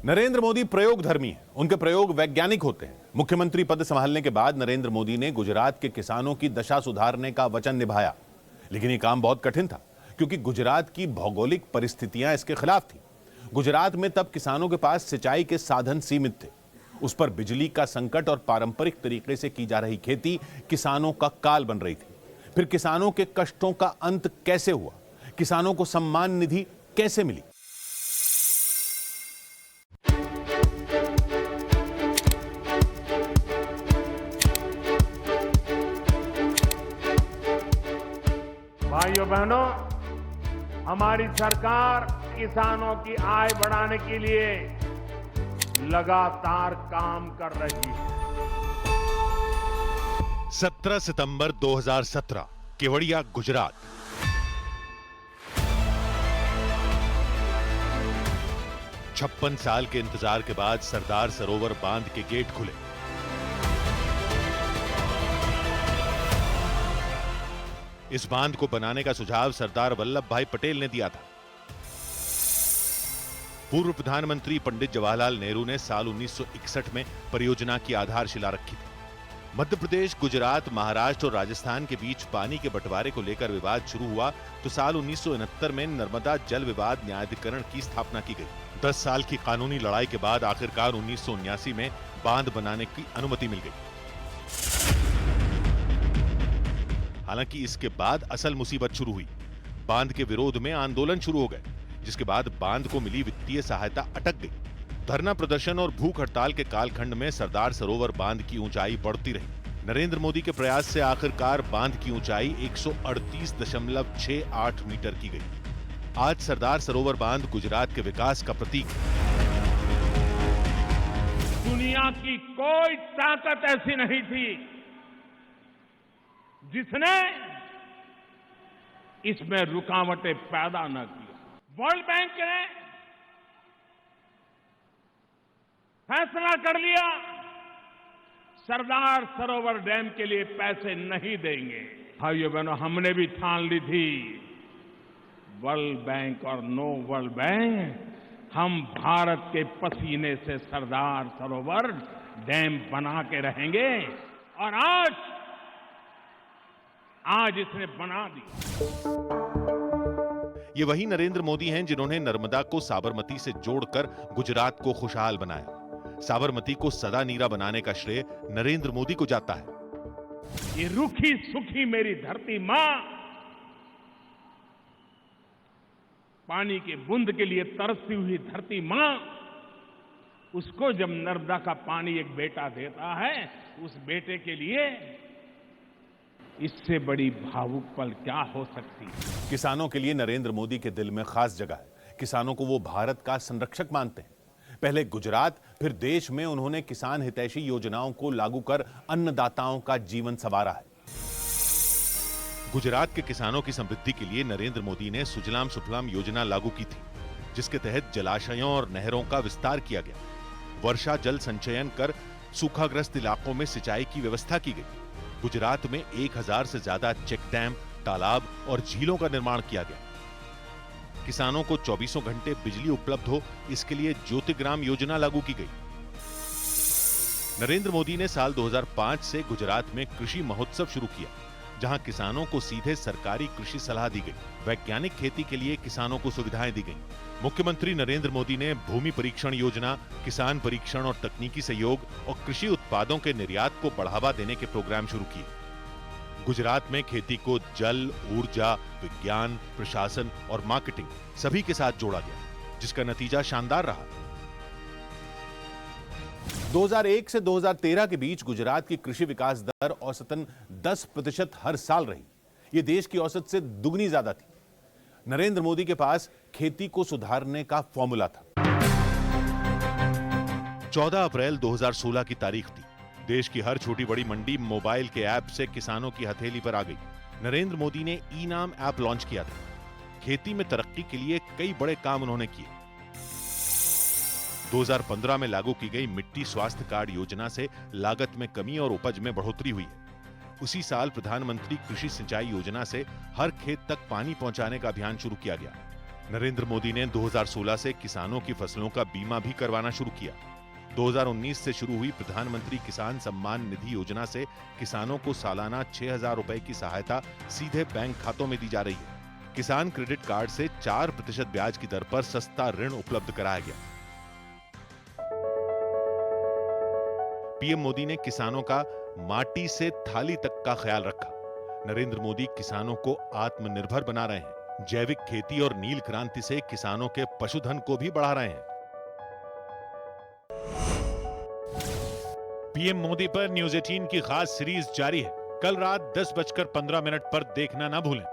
नरेंद्र मोदी प्रयोगधर्मी हैं। उनके प्रयोग वैज्ञानिक होते हैं। मुख्यमंत्री पद संभालने के बाद नरेंद्र मोदी ने गुजरात के किसानों की दशा सुधारने का वचन निभाया, लेकिन ये काम बहुत कठिन था क्योंकि गुजरात की भौगोलिक परिस्थितियां इसके खिलाफ थी। गुजरात में तब किसानों के पास सिंचाई के साधन सीमित थे, उस पर बिजली का संकट और पारंपरिक तरीके से की जा रही खेती किसानों का काल बन रही थी। फिर किसानों के कष्टों का अंत कैसे हुआ, किसानों को सम्मान निधि कैसे मिली? भाइयों बहनों, हमारी सरकार किसानों की आय बढ़ाने के लिए लगातार काम कर रही है। 17 सितंबर 2017, केवड़िया, गुजरात। छप्पन साल के इंतजार के बाद सरदार सरोवर बांध के गेट खुले। इस बांध को बनाने का सुझाव सरदार वल्लभ भाई पटेल ने दिया था। पूर्व प्रधानमंत्री पंडित जवाहरलाल नेहरू ने साल 1961 में परियोजना की आधारशिला रखी थी। मध्य प्रदेश, गुजरात, महाराष्ट्र और राजस्थान के बीच पानी के बंटवारे को लेकर विवाद शुरू हुआ तो साल 1969 में नर्मदा जल विवाद न्यायाधिकरण की स्थापना की गई। 10 साल की कानूनी लड़ाई के बाद आखिरकार 1979 में बांध बनाने की अनुमति मिल गई। हालांकि इसके बाद असल मुसीबत शुरू हुई। बांध के विरोध में आंदोलन शुरू हो गए, जिसके बाद बांध को मिली वित्तीय सहायता अटक गई। धरना प्रदर्शन और भूख हड़ताल के कालखंड में सरदार सरोवर बांध की ऊंचाई बढ़ती रही। नरेंद्र मोदी के प्रयास से आखिरकार बांध की ऊंचाई 138.68 मीटर की गई। आज सरदार सरोवर बांध गुजरात के विकास का प्रतीक है। दुनिया की कोई ताकत ऐसी नहीं थी जिसने इसमें रुकावटें पैदा न की। वर्ल्ड बैंक ने फैसला कर लिया, सरदार सरोवर डैम के लिए पैसे नहीं देंगे। भाइयों बहनों, हमने भी ठान ली थी, वर्ल्ड बैंक और नो वर्ल्ड बैंक, हम भारत के पसीने से सरदार सरोवर डैम बना के रहेंगे। और आज इसने बना दी। ये वही नरेंद्र मोदी हैं जिन्होंने नर्मदा को साबरमती से जोड़कर गुजरात को खुशहाल बनाया। साबरमती को सदा नीरा बनाने का श्रेय नरेंद्र मोदी को जाता है। ये रूखी सूखी मेरी धरती मां, पानी के बूंद के लिए तरसती हुई धरती मां, उसको जब नर्मदा का पानी एक बेटा देता है, उस बेटे के लिए इससे बड़ी भावुक पल क्या हो सकती है। किसानों के लिए नरेंद्र मोदी के दिल में खास जगह है। किसानों को वो भारत का संरक्षक मानते हैं। पहले गुजरात, फिर देश में उन्होंने किसान हितैषी योजनाओं को लागू कर अन्नदाताओं का जीवन संवारा है। गुजरात के किसानों की समृद्धि के लिए नरेंद्र मोदी ने सुजलाम सुफलाम योजना लागू की थी, जिसके तहत जलाशयों और नहरों का विस्तार किया गया। वर्षा जल संचयन कर सूखाग्रस्त इलाकों में सिंचाई की व्यवस्था की गई। गुजरात में 1000 से ज्यादा चेक डैम, तालाब और झीलों का निर्माण किया गया। किसानों को 24 घंटे बिजली उपलब्ध हो, इसके लिए ज्योतिग्राम योजना लागू की गई। नरेंद्र मोदी ने साल 2005 से गुजरात में कृषि महोत्सव शुरू किया, जहां किसानों को सीधे सरकारी कृषि सलाह दी गई। वैज्ञानिक खेती के लिए किसानों को सुविधाएं दी गई। मुख्यमंत्री नरेंद्र मोदी ने भूमि परीक्षण योजना, किसान परीक्षण और तकनीकी सहयोग और कृषि उत्पादों के निर्यात को बढ़ावा देने के प्रोग्राम शुरू किए। गुजरात में खेती को जल, ऊर्जा, विज्ञान, प्रशासन और मार्केटिंग सभी के साथ जोड़ा गया, जिसका नतीजा शानदार रहा। 2001 से 2013 के बीच गुजरात की कृषि विकास दर औसतन 10% हर साल रही। यह देश की औसत से दुगनी ज्यादा थी। नरेंद्र मोदी के पास खेती को सुधारने का फॉर्मूला था। 14 अप्रैल 2016 की तारीख थी। देश की हर छोटी बड़ी मंडी मोबाइल के ऐप से किसानों की हथेली पर आ गई। नरेंद्र मोदी ने ई-नाम ऐप लॉन्च किया था। खेती में तरक्की के लिए कई बड़े काम उन्होंने किए। 2015 में लागू की गई मिट्टी स्वास्थ्य कार्ड योजना से लागत में कमी और उपज में बढ़ोतरी हुई है। उसी साल प्रधानमंत्री कृषि सिंचाई योजना से हर खेत तक पानी पहुंचाने का अभियान शुरू किया गया। नरेंद्र मोदी ने 2016 से किसानों की फसलों का बीमा भी करवाना शुरू किया। 2019 से शुरू हुई प्रधानमंत्री किसान सम्मान निधि योजना से किसानों को सालाना 6,000 रुपए की सहायता सीधे बैंक खातों में दी जा रही है। किसान क्रेडिट कार्ड से 4% ब्याज की दर पर सस्ता ऋण उपलब्ध कराया गया। पीएम मोदी ने किसानों का माटी से थाली तक का ख्याल रखा। नरेंद्र मोदी किसानों को आत्मनिर्भर बना रहे हैं। जैविक खेती और नील क्रांति से किसानों के पशुधन को भी बढ़ा रहे हैं। पीएम मोदी पर न्यूज 18 की खास सीरीज जारी है। कल रात 10:15 पर देखना ना भूलें।